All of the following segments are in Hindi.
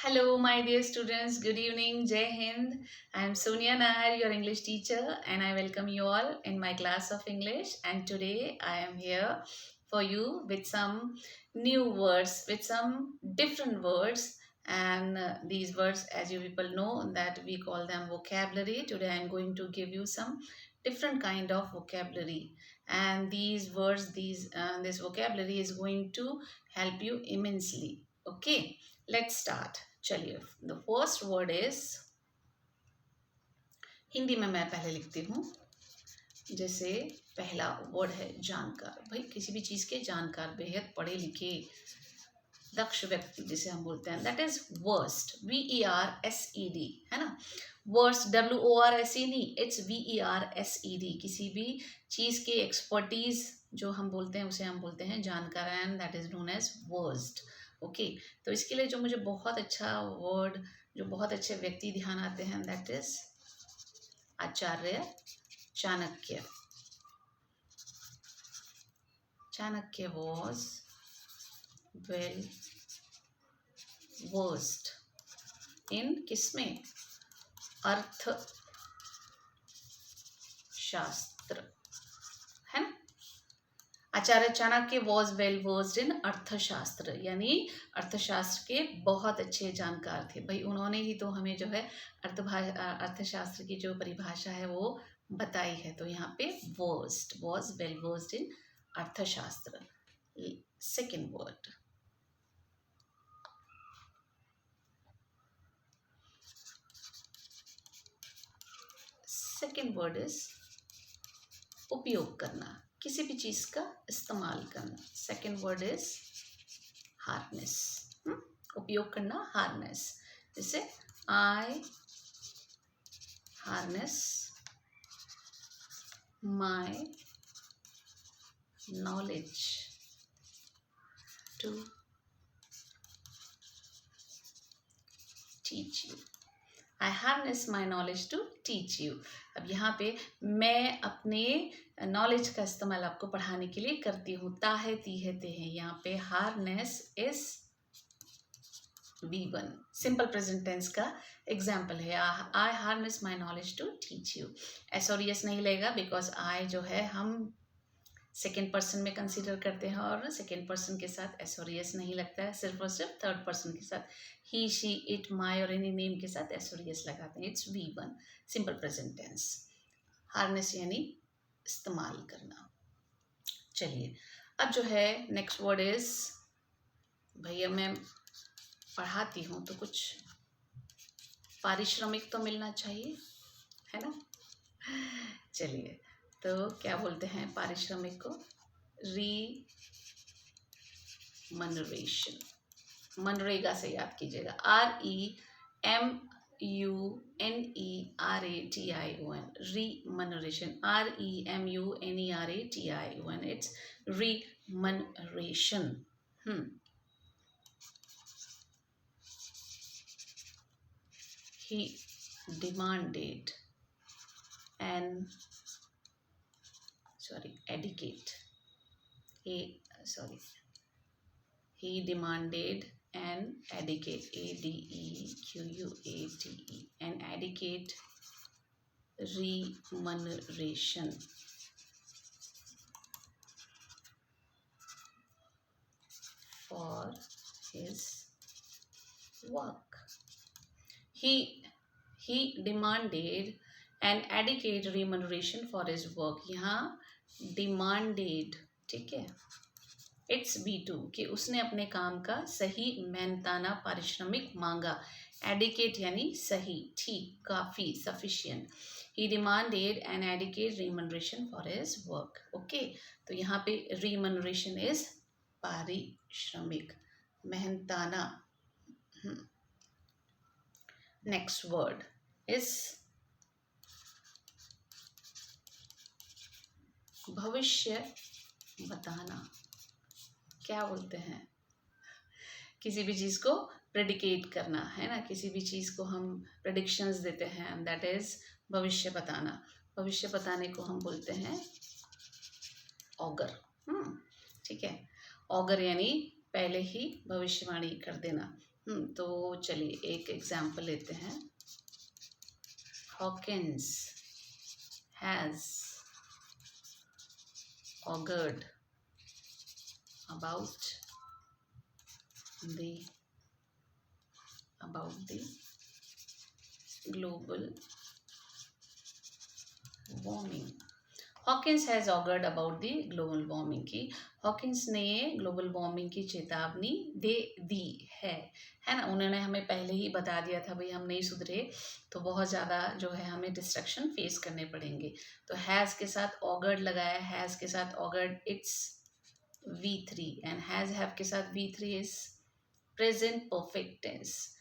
Hello, my dear students. Good evening. Jai Hind. I am Sonia Nair, your English teacher, and I welcome you all in my class of English. And today I am here for you with some new words, with some different words. And these words, as you people know, that we call them vocabulary. Today I am going to give you some different kind of vocabulary. And these words, this vocabulary is going to help you immensely. Okay, let's start. चलिए, the first word is, Hindi में मैं पहले लिखती हूँ। जैसे पहला वर्ड है जानकार। भाई किसी भी चीज़ के जानकार, बेहद पढ़े लिखे दक्ष व्यक्ति जिसे हम बोलते हैं, दैट इज वर्स्ट, VERSED, है ना। वर्स्ट WORSE नहीं, इट्स VERSED। किसी भी चीज़ के एक्सपर्टीज जो हम बोलते हैं उसे हम बोलते हैं जानकार, and that is known as worst. Okay, तो इसके लिए जो मुझे बहुत अच्छा वर्ड, जो बहुत अच्छे व्यक्ति ध्यान आते हैं, that is Acharya Chanakya. Chanakya was well versed in किसमें, अर्थ शास्त्र, है ना। Acharya Chanakya was well versed in Arthashastra, यानी अर्थशास्त्र के बहुत अच्छे जानकार थे। भाई उन्होंने ही तो हमें जो है अर्थशास्त्र की जो परिभाषा है वो बताई है। तो यहाँ पे versed, was well versed in Arthashastra. Second word, second word is उपयोग करना, किसी भी चीज का इस्तेमाल करना। सेकेंड वर्ड इज हार्नेस, उपयोग करना, हार्नेस। जैसे I harness my knowledge to teach you. I harness my knowledge to teach you. अब यहाँ पे मैं अपने नॉलेज का इस्तेमाल आपको पढ़ाने के लिए करती हूँ। ता है, ती है, ते है। यहाँ पे harness is V1, simple present tense का एग्जाम्पल है। I harness my knowledge to teach you. S और यस नहीं लगेगा, बिकॉज आई जो है हम सेकेंड पर्सन में कंसीडर करते हैं, और सेकेंड पर्सन के साथ एस और यस नहीं लगता है। सिर्फ और सिर्फ थर्ड पर्सन के साथ ही, शी, इट, माई और एनी नेम के साथ एस और यस लगाते हैं। It's V1, simple present tense. Harness यानी इस्तेमाल करना। चलिए, अब जो है नेक्स्ट वर्ड इज, भैया मैं पढ़ाती हूँ तो कुछ पारिश्रमिक तो मिलना चाहिए, है ना। चलिए, तो क्या बोलते हैं पारिश्रमिक को, रीमनरेशन। मनरेगा से याद कीजिएगा, REMUNERATION, remuneration, REMUNERATION, it's remuneration. He demanded he demanded an adequate, ADEQUATE, an adequate remuneration for his work. He demanded an adequate remuneration for his work। यहाँ demanded, ठीक है, इट्स B2, कि उसने अपने काम का सही मेहनताना पारिश्रमिक मांगा। एडिकेट यानी सही, ठीक, काफ़ी, sufficient. He demanded an adequate remuneration for his work. Okay, तो यहाँ पे रिमनरेशन इज पारिश्रमिक, मेहनताना। नेक्स्ट वर्ड इज भविष्य बताना। क्या बोलते हैं, किसी भी चीज़ को प्रेडिकेट करना, है ना। किसी भी चीज़ को हम प्रेडिक्शंस देते हैं, दैट इज भविष्य बताना। भविष्य बताने को हम बोलते हैं ऑगर। ठीक है, ऑगर यानी पहले ही भविष्यवाणी कर देना। तो चलिए एक एग्जाम्पल लेते हैं. Hawkins has augured about the global warming. Hawkins has augured about the global warming की, हॉकिंस ने ग्लोबल वार्मिंग की चेतावनी दे दी है ना. उन्होंने हमें पहले ही बता दिया था भाई हम नहीं सुधरे तो बहुत ज़्यादा जो है हमें डिस्ट्रक्शन फेस करने पड़ेंगे. तो हैज़ के साथ ऑगर्ड लगाया, हैज़ के साथ augured it's V3 and has have के साथ V3 इज प्रेजेंट परफेक्ट टेंस.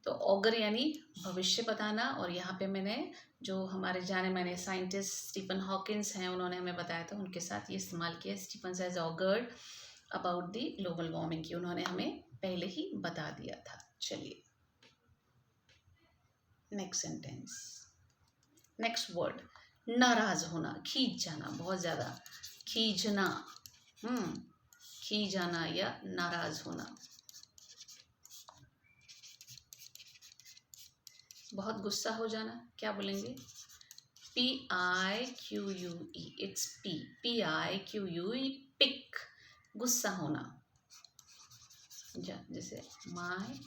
तो ऑगर यानी भविष्य बताना, और यहाँ पे मैंने जो हमारे जाने माने साइंटिस्ट स्टीफन हॉकिंस हैं उन्होंने हमें बताया था, उनके साथ ये इस्तेमाल किया. Stephen has augured about the global warming की उन्होंने हमें पहले ही बता दिया था. चलिए नेक्स्ट सेंटेंस, नेक्स्ट वर्ड, नाराज होना, खींच जाना, बहुत ज़्यादा खींचना, खींच जाना या नाराज होना. बहुत गुस्सा हो जाना, क्या बोलेंगे? PIQUE, इट्स PIQUE, पिक, गुस्सा होना. जैसे my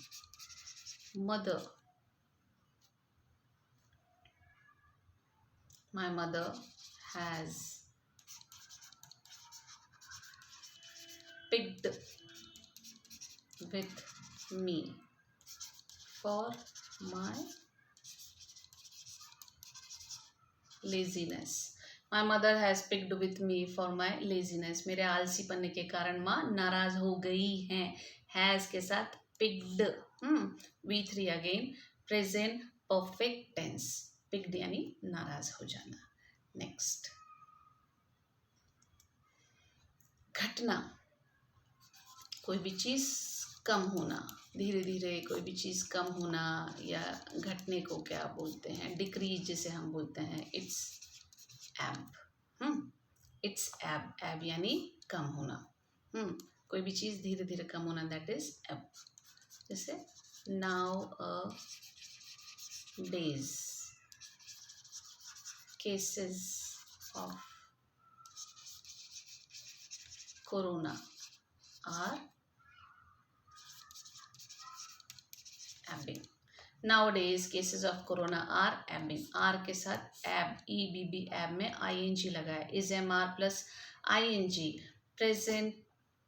mother has picked with me for my laziness. My mother has picked with me for my laziness. मेरे आलसी पन्ने के कारण माँ नाराज हो गई हैं. हैज़ के साथ picked, V3 again, present perfect tense, picked यानी नाराज हो जाना. नेक्स्ट, घटना, कोई भी चीज़ कम होना, धीरे धीरे कोई भी चीज़ कम होना या घटने को क्या बोलते हैं? डिक्रीज जिसे हम बोलते हैं. इट्स एब, इट्स एब यानी कम होना. कोई भी चीज़ धीरे धीरे कम होना, दैट इज एब. जैसे nowadays cases of corona are ebbing. Nowadays cases of corona are ebbing. R के साथ ebb, EBB, ebb में ing लगा है. is MR plus ing, present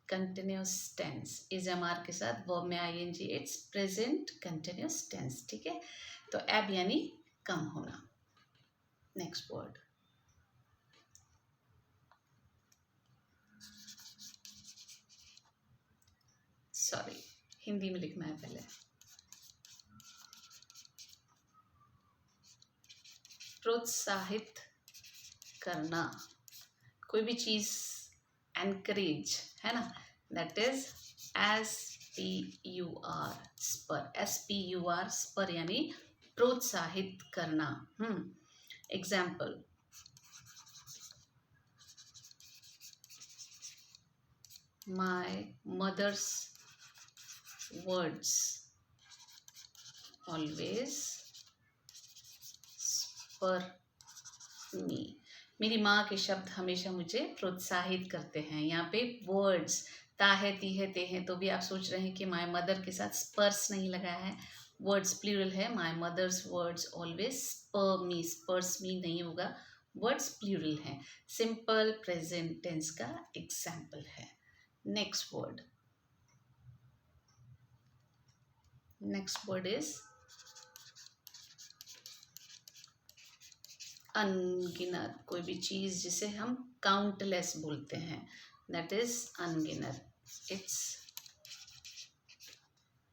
continuous tense. is MR के साथ verb में ing, it's present continuous tense. ठीक है, तो ebb यानी कम होना. नेक्स्ट वर्ड, सॉरी हिंदी में लिखना है पहले. प्रोत्साहित करना, कोई भी चीज़ एनकरेज है ना, that is SPUR, spur. SPUR spur यानी प्रोत्साहित करना. Example, my mother's words always spur me. मेरी माँ के शब्द हमेशा मुझे प्रोत्साहित करते हैं. यहाँ पे वर्ड्स ता है, ती है, ते हैं, तो भी आप सोच रहे हैं कि माई मदर के साथ स्पर्स नहीं लगाया है. वर्ड्स प्लूरल है. My mother's words always spur me, spurs me नहीं होगा, वर्ड्स प्लूरल हैं. सिंपल प्रेजेंट टेंस का एग्जाम्पल है. Next word, next word is अनगिनत. कोई भी चीज़ जिसे हम काउंटलेस बोलते हैं, दैट इज अनगिनत. इट्स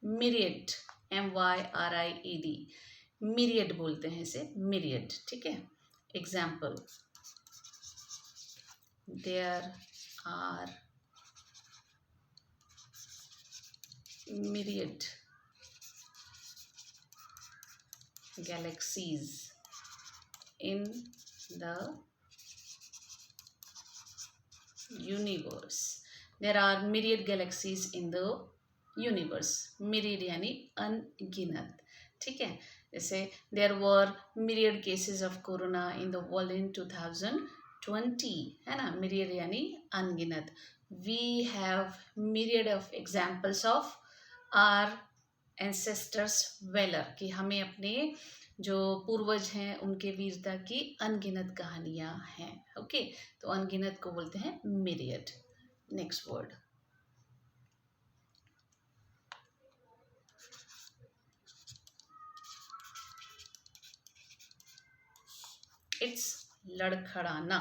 मिरियड, MYRIED, मिरियड बोलते हैं इसे, मिरियड. ठीक है. Example, there are myriad galaxies in the universe. There are myriad galaxies in the universe, myriad यानी अनगिनत, ठीक है। जैसे there were myriad cases of corona in the world in 2020, है ना, मिरियड यानी अनगिनत। We have myriad of examples of our ancestors valour, कि हमें अपने जो पूर्वज हैं उनके वीरता की अनगिनत कहानियां हैं। ओके, तो अनगिनत को बोलते हैं मिरियड। नेक्स्ट वर्ड, इट्स लड़खड़ाना।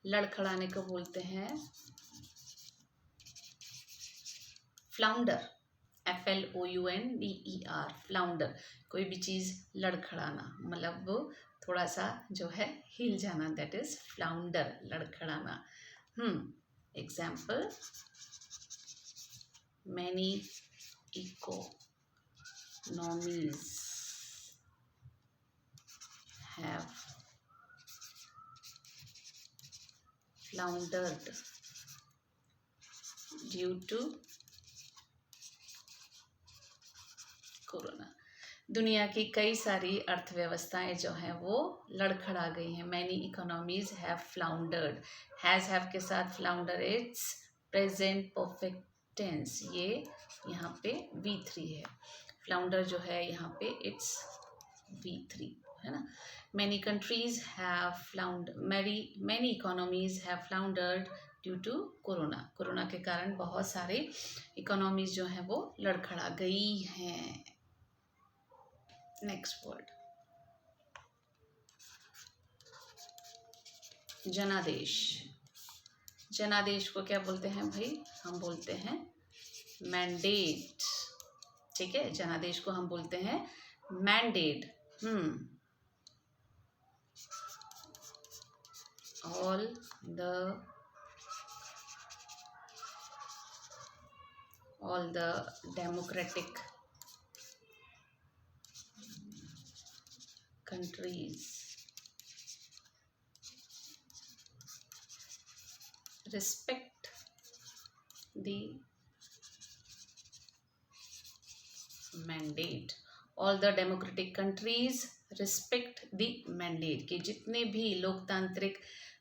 लड़खड़ाने को बोलते हैं फ्लाउंडर, FLOUNDER, फ्लाउंडर। कोई भी चीज़ लड़खड़ाना मतलब वो थोड़ा सा जो है हिल जाना, दैट इज फ्लाउंडर, लड़खड़ाना। Example, many economies have floundered due to corona. दुनिया की कई सारी अर्थव्यवस्थाएं जो हैं वो लड़खड़ा गई हैं। Many economies have floundered, have के साथ flounder its present perfect tense, ये यहाँ पे V3 है। फ्लाउंडर जो है यहाँ पे इट्स V3, है ना। Many countries have many economies have floundered due to corona. Corona के कारण बहुत सारे इकोनॉमीज जो हैं वो लड़खड़ा गई हैं। नेक्स्ट वर्ड, जनादेश। जनादेश को क्या बोलते हैं भाई? हम बोलते हैं मैंडेट, ठीक है। जनादेश को हम बोलते हैं mandate. All the democratic countries respect the mandate। all the democratic countries respect the mandate, कि जितने भी लोकतांत्रिक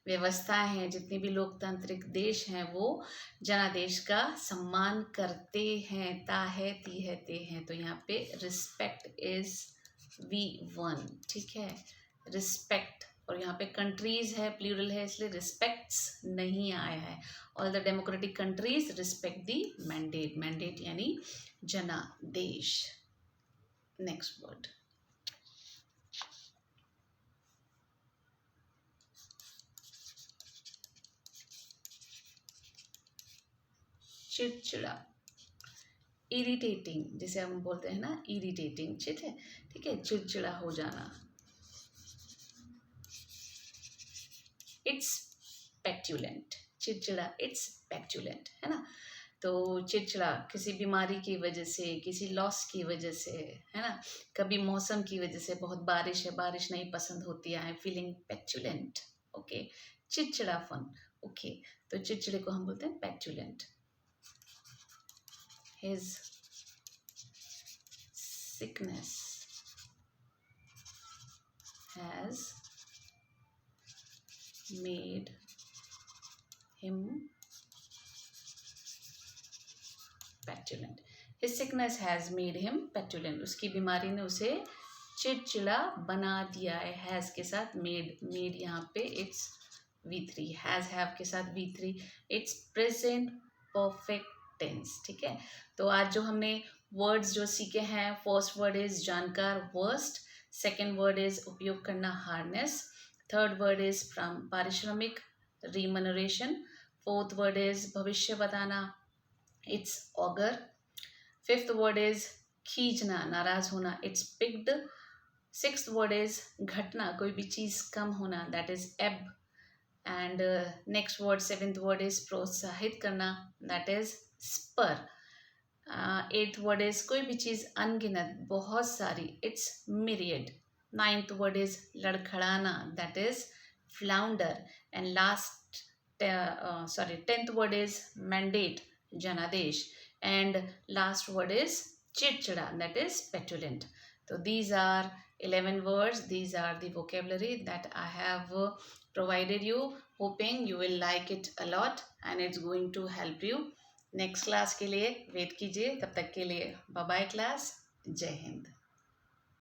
व्यवस्थाएं हैं, जितने भी लोकतांत्रिक देश हैं, वो जनादेश का सम्मान करते हैं। ता है, ती है, ते हैं, तो यहाँ पे रिस्पेक्ट इज V1, ठीक है, रिस्पेक्ट। और यहाँ पे कंट्रीज है, प्लूरल है, इसलिए रिस्पेक्ट्स नहीं आया है। All the democratic countries respect the mandate, mandate यानी जनादेश। नेक्स्ट वर्ड, चिड़चिड़ा, इरिटेटिंग, जिसे हम बोलते हैं ना इरिटेटिंग, ठीक है, चिड़चिड़ा हो जाना। इट्स पेट्यूलेंट, चिड़चिड़ा इट्स पेट्यूलेंट, है ना। तो चिड़चिड़ा किसी बीमारी की वजह से, किसी लॉस की वजह से, है ना, कभी मौसम की वजह से, बहुत बारिश है, बारिश नहीं पसंद होती है, आई एम फीलिंग पेट्यूलेंट, ओके, चिड़चिड़ापन, ओके। तो चिड़चिड़े को हम बोलते हैं पेट्यूलेंट। His sickness has made him petulant. His sickness has made him petulant. उसकी बीमारी ने उसे चिड़चिड़ा बना दिया है। हैज़ के साथ मेड यहाँ पे इट्स V3, हैज़ हैव के साथ V3, it's present perfect tense, ठीक है। तो आज जो हमने वर्ड्स जो सीखे हैं, फर्स्ट वर्ड इज जानकार, वर्स्ट। सेकेंड वर्ड इज उपयोग करना, हार्नेस। थर्ड वर्ड इज पारिश्रमिक, रिमनरेशन। फोर्थ वर्ड इज भविष्य बताना, it's augur. Fifth word is खींचना, नाराज होना, it's piqued. Sixth word is घटना, कोई भी चीज कम होना, that is ebb. And next word, seventh word is प्रोत्साहित करना, that is spur. Eighth word is कोई भी चीज़ अनगिनत, बहुत सारी, it's myriad. Ninth word is लड़खड़ाना, that is flounder. And last tenth word is mandate, जनादेश। and last word is chidchida, that is petulant. So these are 11 words. These are the vocabulary that I have provided you, hoping you will like it a lot and it's going to help you. Next class के लिए वेट कीजिए, तब तक के लिए बाय बाय क्लास, जय हिंद।